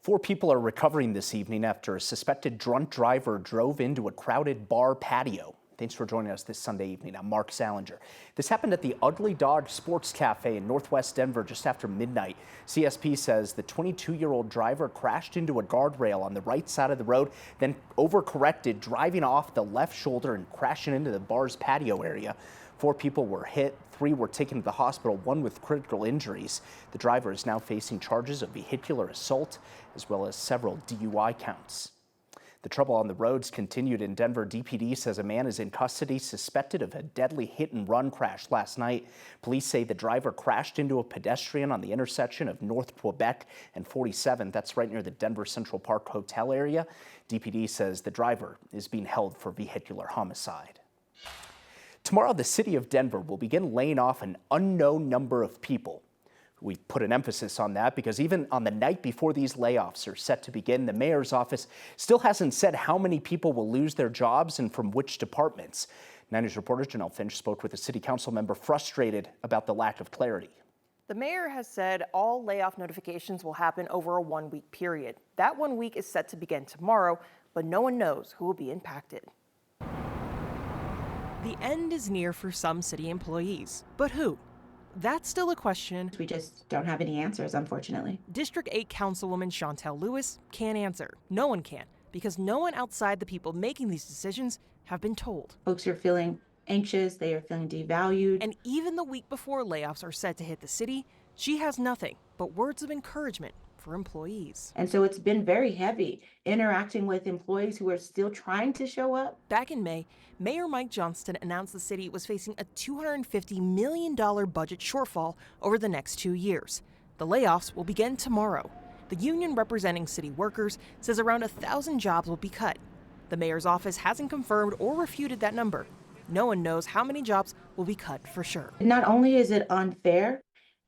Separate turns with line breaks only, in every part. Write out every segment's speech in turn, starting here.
Four people are recovering this evening after a suspected drunk driver drove into a crowded bar patio. Thanks for joining us this Sunday evening. I'm Mark Salinger. This happened at the Ugly Dog Sports Cafe in Northwest Denver just after midnight. CSP says the 22-year-old driver crashed into a guardrail on the right side of the road, then overcorrected, driving off the left shoulder and crashing into the bar's patio area. Four people were hit. Three were taken to the hospital, one with critical injuries. The driver is now facing charges of vehicular assault as well as several DUI counts. The trouble on the roads continued in Denver. DPD says a man is in custody suspected of a deadly hit-and-run crash last night. Police say the driver crashed into a pedestrian on the intersection of North Quebec and 47. That's right near the Denver Central Park Hotel area. DPD says the driver is being held for vehicular homicide. Tomorrow, the city of Denver will begin laying off an unknown number of people. We put an emphasis on that because even on the night before these layoffs are set to begin, the mayor's office still hasn't said how many people will lose their jobs and from which departments. 9 News reporter Janelle Finch spoke with a city council member frustrated about the lack of clarity.
The mayor has said all layoff notifications will happen over a 1-week period. That 1 week is set to begin tomorrow, but no one knows who will be impacted. The end is near for some city employees, but who? That's still a question.
We just don't have any answers, unfortunately.
District 8 Councilwoman Chantel Lewis can't answer. No one can, because no one outside the people making these decisions have been told.
Folks are feeling anxious, they are feeling devalued.
And even the week before layoffs are set to hit the city, she has nothing but words of encouragement for employees.
And so it's been very heavy interacting with employees who are still trying to show up.
Back in May, Mayor Mike Johnston announced the city was facing a $250 million budget shortfall over the next 2 years. The layoffs will begin tomorrow. The union representing city workers says around 1,000 jobs will be cut. The mayor's office hasn't confirmed or refuted that number. No one knows how many jobs will be cut for sure.
Not only is it unfair,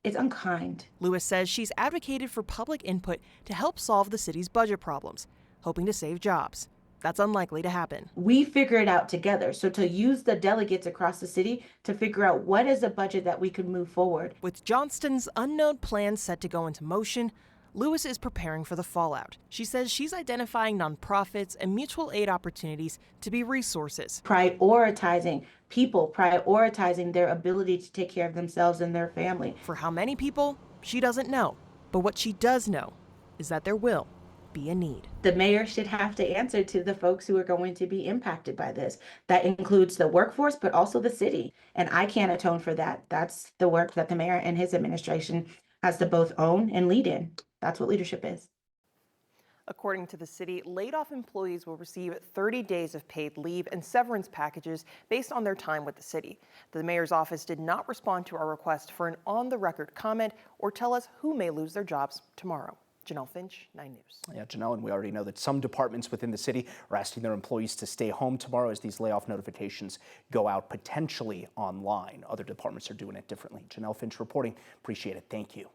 it's unkind.
Lewis says she's advocated for public input to help solve the city's budget problems, hoping to save jobs. That's unlikely to happen.
We figure it out together. So to use the delegates across the city to figure out what is a budget that we could move forward.
With Johnston's unknown plans set to go into motion, Lewis is preparing for the fallout. She says she's identifying nonprofits and mutual aid opportunities to be resources.
Prioritizing people, prioritizing their ability to take care of themselves and their family.
For how many people, she doesn't know. But what she does know is that there will be a need.
The mayor should have to answer to the folks who are going to be impacted by this. That includes the workforce, but also the city. And I can't atone for that. That's the work that the mayor and his administration has to both own and lead in. That's what leadership is.
According to the city, laid-off employees will receive 30 days of paid leave and severance packages based on their time with the city. The mayor's office did not respond to our request for an on-the-record comment or tell us who may lose their jobs tomorrow. Janelle Finch, 9 News.
Yeah, Janelle, and we already know that some departments within the city are asking their employees to stay home tomorrow as these layoff notifications go out potentially online. Other departments are doing it differently. Janelle Finch reporting. Appreciate it. Thank you.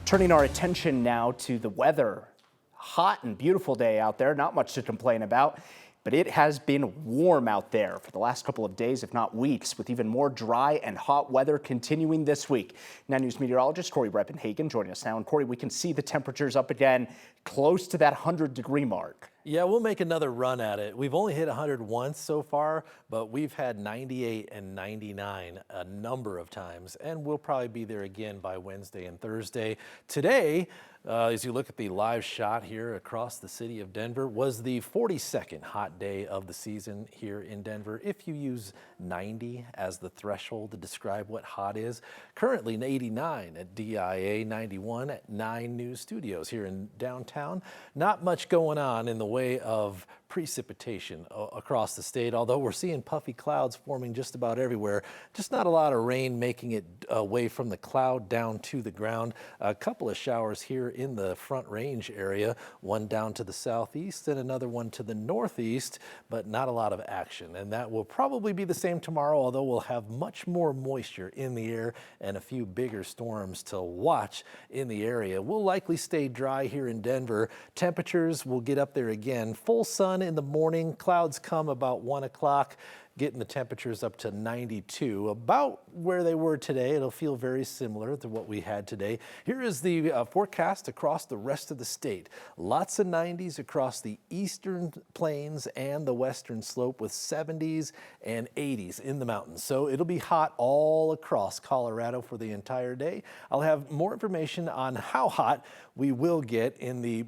Turning our attention now to the weather. Hot and beautiful day out there, not much to complain about, but it has been warm out there for the last couple of days, if not weeks, with even more dry and hot weather continuing this week. 9 News meteorologist Corey Reppenhagen joining us now. And Corey, we can see the temperatures up again, close to that 100-degree mark.
Yeah, we'll make another run at it. We've only hit 100 once so far, but we've had 98 and 99 a number of times, and we'll probably be there again by Wednesday and Thursday. Today, as you look at the live shot here across the city of Denver, was the 42nd hot day of the season here in Denver. If you use 90 as the threshold to describe what hot is, currently 89 at DIA, 91 at 9 News Studios here in downtown. Not much going on in the way of precipitation across the state, although we're seeing puffy clouds forming just about everywhere. Just not a lot of rain making it away from the cloud down to the ground. A couple of showers here in the Front Range area, one down to the southeast and another one to the northeast, but not a lot of action. And that will probably be the same tomorrow, although we'll have much more moisture in the air and a few bigger storms to watch in the area. We'll likely stay dry here in Denver. Temperatures will get up there again. Full sun in the morning. Clouds come about 1 o'clock. getting the temperatures up to 92, about where they were today. It'll feel very similar to what we had today. Here is the forecast across the rest of the state. Lots of 90s across the eastern plains and the western slope, with 70s and 80s in the mountains. So it'll be hot all across Colorado for the entire day. I'll have more information on how hot we will get in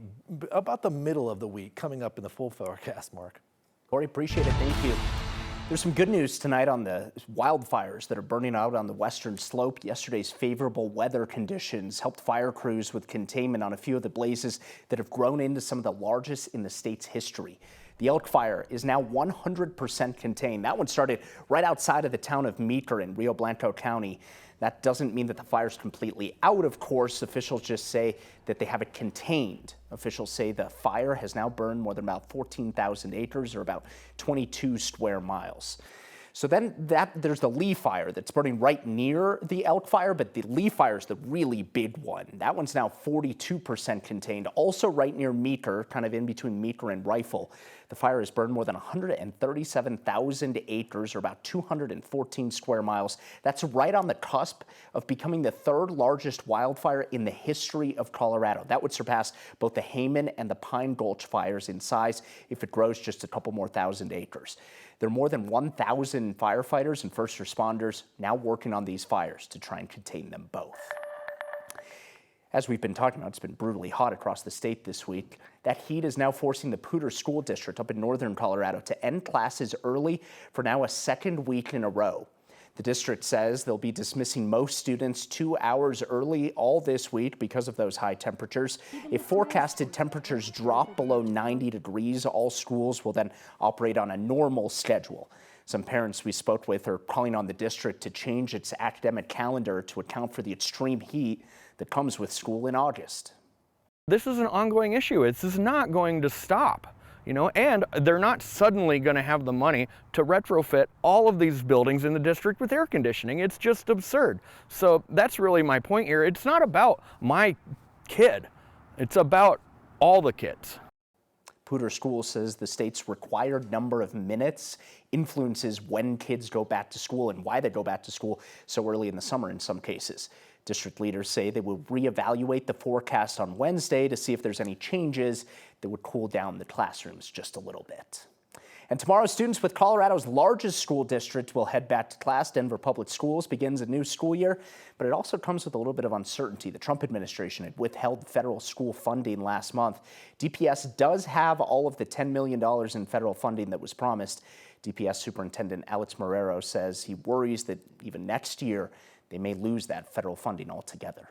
about the middle of the week coming up in the full forecast, Mark.
Corey, appreciate it. Thank you. There's some good news tonight on the wildfires that are burning out on the western slope. Yesterday's favorable weather conditions helped fire crews with containment on a few of the blazes that have grown into some of the largest in the state's history. The Elk Fire is now 100% contained. That one started right outside of the town of Meeker in Rio Blanco County. That doesn't mean that the fire's completely out, of course. Officials just say that they have it contained. Officials say the fire has now burned more than about 14,000 acres, or about 22 square miles. So then there's the Lee Fire that's burning right near the Elk Fire, but the Lee Fire is the really big one. That one's now 42% contained, also right near Meeker, kind of in between Meeker and Rifle. The fire has burned more than 137,000 acres, or about 214 square miles. That's right on the cusp of becoming the third largest wildfire in the history of Colorado. That would surpass both the Hayman and the Pine Gulch fires in size if it grows just a couple more thousand acres. There are more than 1,000 firefighters and first responders now working on these fires to try and contain them both. As we've been talking about, it's been brutally hot across the state this week. That heat is now forcing the Pter School District up in northern Colorado to end classes early for now a second week in a row. The district says they'll be dismissing most students 2 hours early all this week because of those high temperatures. If forecasted temperatures drop below 90 degrees, all schools will then operate on a normal schedule. Some parents we spoke with are calling on the district to change its academic calendar to account for the extreme heat that comes with school in August.
This is an ongoing issue. This is not going to stop. And they're not suddenly going to have the money to retrofit all of these buildings in the district with air conditioning. It's just absurd. So that's really my point here. It's not about my kid. It's about all the kids.
Pter School says the state's required number of minutes influences when kids go back to school and why they go back to school so early in the summer in some cases. District leaders say they will reevaluate the forecast on Wednesday to see if there's any changes that would cool down the classrooms just a little bit. And tomorrow, students with Colorado's largest school district will head back to class. Denver Public Schools begins a new school year, but it also comes with a little bit of uncertainty. The Trump administration had withheld federal school funding last month. DPS does have all of the $10 million in federal funding that was promised. DPS Superintendent Alex Marrero says he worries that even next year, they may lose that federal funding altogether.